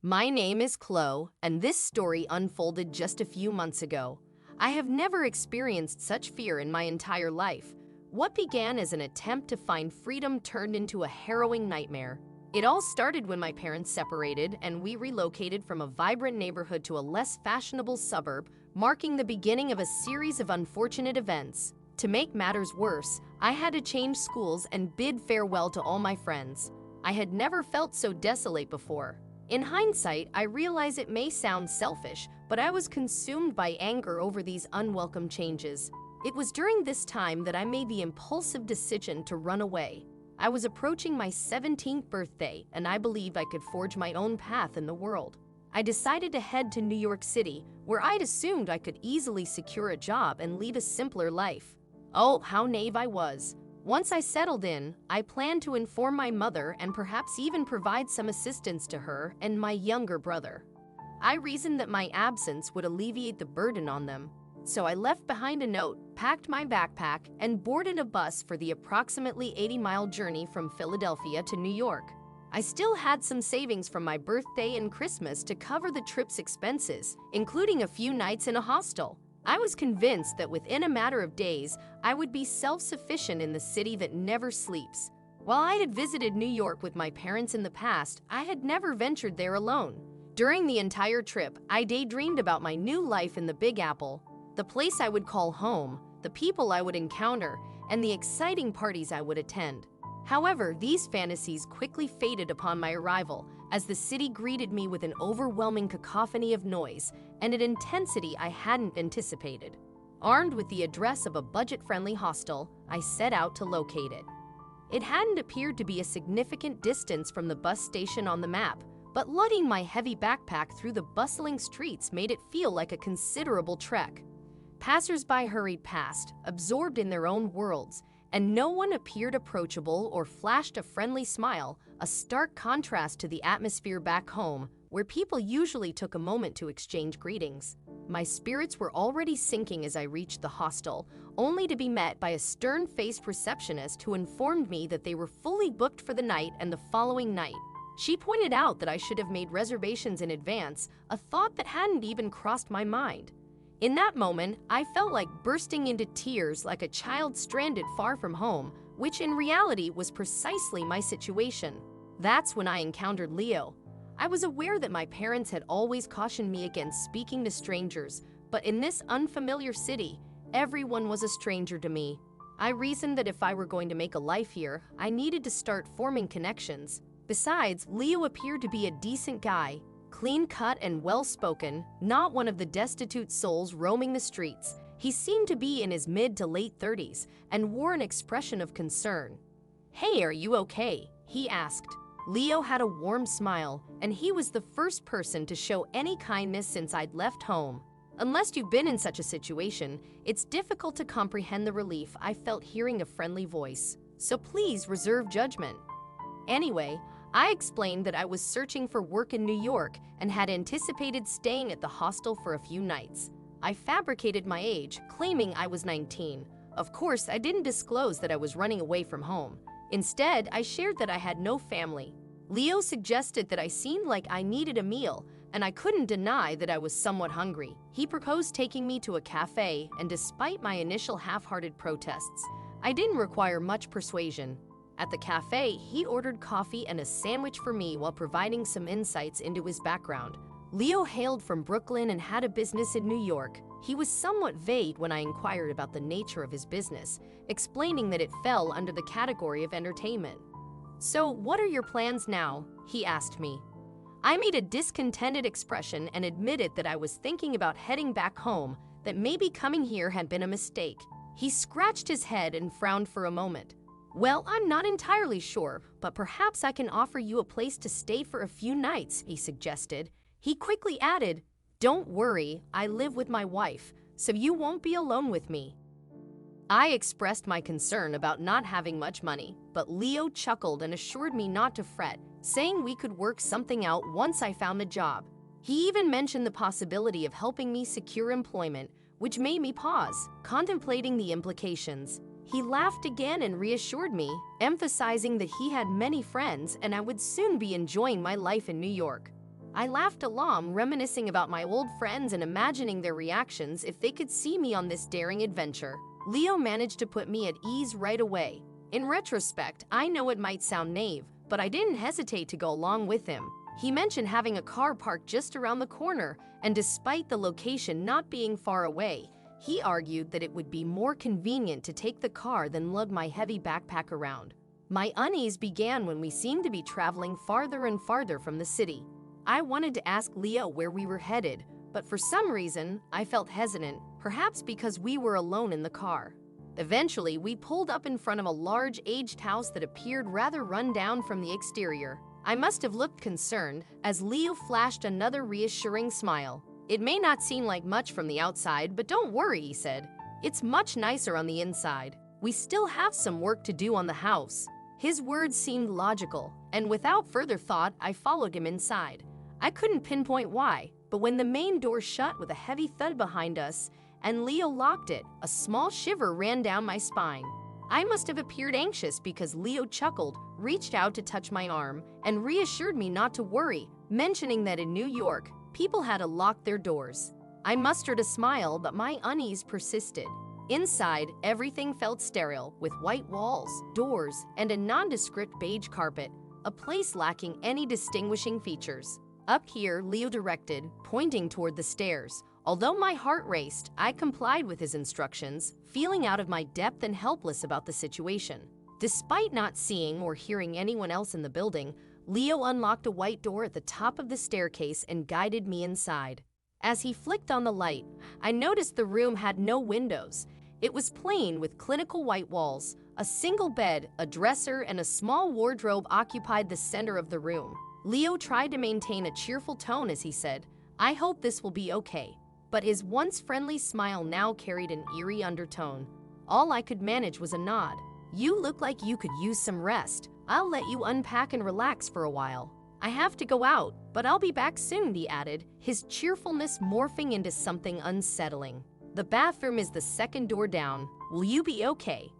My name is Chloe, and this story unfolded just a few months ago. I have never experienced such fear in my entire life. What began as an attempt to find freedom turned into a harrowing nightmare. It all started when my parents separated and we relocated from a vibrant neighborhood to a less fashionable suburb, marking the beginning of a series of unfortunate events. To make matters worse, I had to change schools and bid farewell to all my friends. I had never felt so desolate before. In hindsight, I realize it may sound selfish, but I was consumed by anger over these unwelcome changes. It was during this time that I made the impulsive decision to run away. I was approaching my 17th birthday, and I believed I could forge my own path in the world. I decided to head to New York City, where I'd assumed I could easily secure a job and lead a simpler life. Oh, how naive I was. Once I settled in, I planned to inform my mother and perhaps even provide some assistance to her and my younger brother. I reasoned that my absence would alleviate the burden on them. So I left behind a note, packed my backpack, and boarded a bus for the approximately 80-mile journey from Philadelphia to New York. I still had some savings from my birthday and Christmas to cover the trip's expenses, including a few nights in a hostel. I was convinced that within a matter of days, I would be self-sufficient in the city that never sleeps. While I had visited New York with my parents in the past, I had never ventured there alone. During the entire trip, I daydreamed about my new life in the Big Apple, the place I would call home, the people I would encounter, and the exciting parties I would attend. However, these fantasies quickly faded upon my arrival, as the city greeted me with an overwhelming cacophony of noise and an intensity I hadn't anticipated. Armed with the address of a budget-friendly hostel, I set out to locate it. It hadn't appeared to be a significant distance from the bus station on the map, but lugging my heavy backpack through the bustling streets made it feel like a considerable trek. Passers-by hurried past, absorbed in their own worlds, and no one appeared approachable or flashed a friendly smile, a stark contrast to the atmosphere back home, where people usually took a moment to exchange greetings. My spirits were already sinking as I reached the hostel, only to be met by a stern-faced receptionist who informed me that they were fully booked for the night and the following night. She pointed out that I should have made reservations in advance, a thought that hadn't even crossed my mind. In that moment, I felt like bursting into tears like a child stranded far from home, which in reality was precisely my situation. That's when I encountered Leo. I was aware that my parents had always cautioned me against speaking to strangers, but in this unfamiliar city, everyone was a stranger to me. I reasoned that if I were going to make a life here, I needed to start forming connections. Besides, Leo appeared to be a decent guy, clean-cut and well-spoken, not one of the destitute souls roaming the streets. He seemed to be in his mid to late 30s and wore an expression of concern. "Hey, are you okay?" he asked. Leo had a warm smile, and he was the first person to show any kindness since I'd left home. Unless you've been in such a situation, it's difficult to comprehend the relief I felt hearing a friendly voice. So please reserve judgment. Anyway, I explained that I was searching for work in New York and had anticipated staying at the hostel for a few nights. I fabricated my age, claiming I was 19. Of course, I didn't disclose that I was running away from home. Instead, I shared that I had no family. Leo suggested that I seemed like I needed a meal, and I couldn't deny that I was somewhat hungry. He proposed taking me to a cafe, and despite my initial half-hearted protests, I didn't require much persuasion. At the cafe, he ordered coffee and a sandwich for me while providing some insights into his background. Leo hailed from Brooklyn and had a business in New York. He was somewhat vague when I inquired about the nature of his business, explaining that it fell under the category of entertainment. "So, what are your plans now?" he asked me. I made a discontented expression and admitted that I was thinking about heading back home, that maybe coming here had been a mistake. He scratched his head and frowned for a moment. "Well, I'm not entirely sure, but perhaps I can offer you a place to stay for a few nights," he suggested. He quickly added, "Don't worry, I live with my wife, so you won't be alone with me." I expressed my concern about not having much money, but Leo chuckled and assured me not to fret, saying we could work something out once I found the job. He even mentioned the possibility of helping me secure employment, which made me pause, contemplating the implications. He laughed again and reassured me, emphasizing that he had many friends and I would soon be enjoying my life in New York. I laughed along, reminiscing about my old friends and imagining their reactions if they could see me on this daring adventure. Leo managed to put me at ease right away. In retrospect, I know it might sound naive, but I didn't hesitate to go along with him. He mentioned having a car parked just around the corner, and despite the location not being far away, he argued that it would be more convenient to take the car than lug my heavy backpack around. My unease began when we seemed to be traveling farther and farther from the city. I wanted to ask Leo where we were headed, but for some reason, I felt hesitant, perhaps because we were alone in the car. Eventually, we pulled up in front of a large, aged house that appeared rather run down from the exterior. I must have looked concerned, as Leo flashed another reassuring smile. "It may not seem like much from the outside, but don't worry," he said. "It's much nicer on the inside. We still have some work to do on the house." His words seemed logical, and without further thought, I followed him inside. I couldn't pinpoint why, but when the main door shut with a heavy thud behind us and Leo locked it, a small shiver ran down my spine. I must have appeared anxious because Leo chuckled, reached out to touch my arm, and reassured me not to worry, mentioning that in New York, people had to lock their doors. I mustered a smile, but my unease persisted. Inside, everything felt sterile, with white walls, doors, and a nondescript beige carpet, a place lacking any distinguishing features. "Up here," Leo directed, pointing toward the stairs. Although my heart raced, I complied with his instructions, feeling out of my depth and helpless about the situation. Despite not seeing or hearing anyone else in the building, Leo unlocked a white door at the top of the staircase and guided me inside. As he flicked on the light, I noticed the room had no windows. It was plain with clinical white walls. A single bed, a dresser, and a small wardrobe occupied the center of the room. Leo tried to maintain a cheerful tone as he said, "I hope this will be okay." But his once friendly smile now carried an eerie undertone. All I could manage was a nod. "You look like you could use some rest. I'll let you unpack and relax for a while. I have to go out, but I'll be back soon," he added, his cheerfulness morphing into something unsettling. "The bathroom is the second door down. Will you be okay?"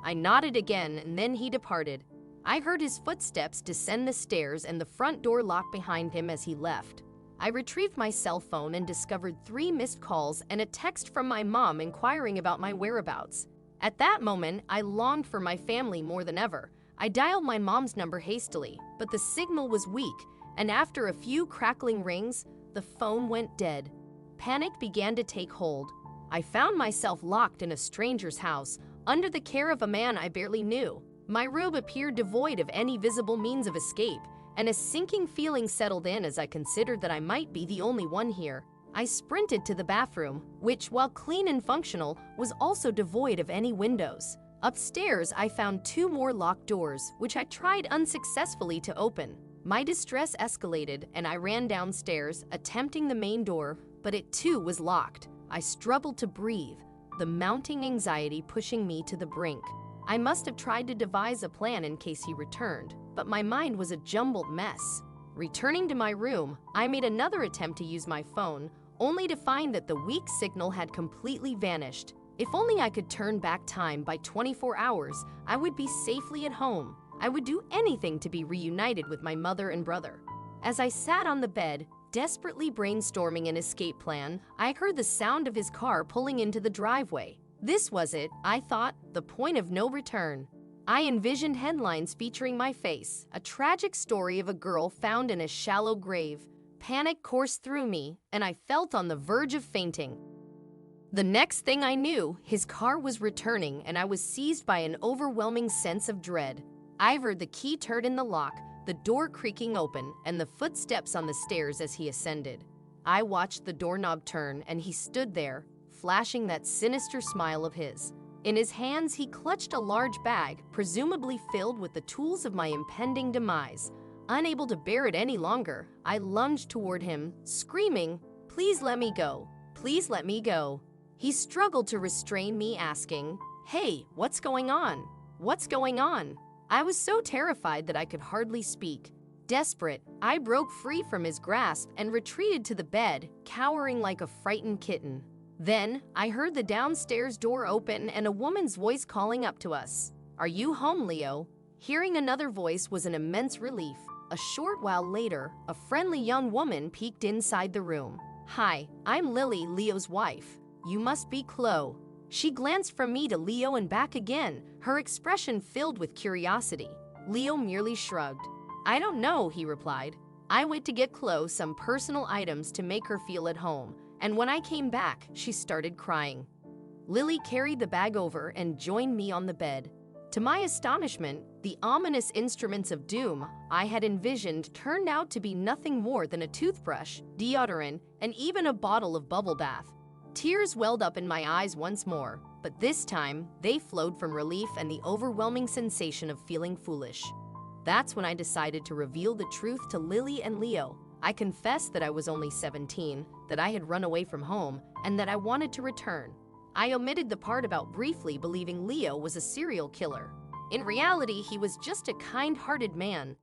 I nodded again, and then he departed. I heard his footsteps descend the stairs and the front door lock behind him as he left. I retrieved my cell phone and discovered 3 missed calls and a text from my mom inquiring about my whereabouts. At that moment, I longed for my family more than ever. I dialed my mom's number hastily, but the signal was weak, and after a few crackling rings, the phone went dead. Panic began to take hold. I found myself locked in a stranger's house, under the care of a man I barely knew. My room appeared devoid of any visible means of escape, and a sinking feeling settled in as I considered that I might be the only one here. I sprinted to the bathroom, which, while clean and functional, was also devoid of any windows. Upstairs, I found 2 more locked doors, which I tried unsuccessfully to open. My distress escalated, and I ran downstairs, attempting the main door, but it too was locked. I struggled to breathe, the mounting anxiety pushing me to the brink. I must have tried to devise a plan in case he returned, but my mind was a jumbled mess. Returning to my room, I made another attempt to use my phone, only to find that the weak signal had completely vanished. If only I could turn back time by 24 hours, I would be safely at home. I would do anything to be reunited with my mother and brother. As I sat on the bed, desperately brainstorming an escape plan, I heard the sound of his car pulling into the driveway. This was it, I thought, the point of no return. I envisioned headlines featuring my face, a tragic story of a girl found in a shallow grave. Panic coursed through me, and I felt on the verge of fainting. The next thing I knew, his car was returning, and I was seized by an overwhelming sense of dread. I heard the key turn in the lock, the door creaking open, and the footsteps on the stairs as he ascended. I watched the doorknob turn, and he stood there, flashing that sinister smile of his. In his hands, he clutched a large bag, presumably filled with the tools of my impending demise. Unable to bear it any longer, I lunged toward him, screaming, "Please let me go. Please let me go." He struggled to restrain me, asking, "Hey, what's going on? What's going on?" I was so terrified that I could hardly speak. Desperate, I broke free from his grasp and retreated to the bed, cowering like a frightened kitten. Then, I heard the downstairs door open and a woman's voice calling up to us. "Are you home, Leo?" Hearing another voice was an immense relief. A short while later, a friendly young woman peeked inside the room. "Hi, I'm Lily, Leo's wife. You must be Chloe." She glanced from me to Leo and back again, her expression filled with curiosity. Leo merely shrugged. "I don't know," he replied. "I went to get Chloe some personal items to make her feel at home, and when I came back, she started crying." Lily carried the bag over and joined me on the bed. To my astonishment, the ominous instruments of doom I had envisioned turned out to be nothing more than a toothbrush, deodorant, and even a bottle of bubble bath. Tears welled up in my eyes once more, but this time they flowed from relief and the overwhelming sensation of feeling foolish. That's when I decided to reveal the truth to Lily and Leo. I confessed that I was only 17, that I had run away from home, and that I wanted to return. I omitted the part about briefly believing Leo was a serial killer. In reality, he was just a kind-hearted man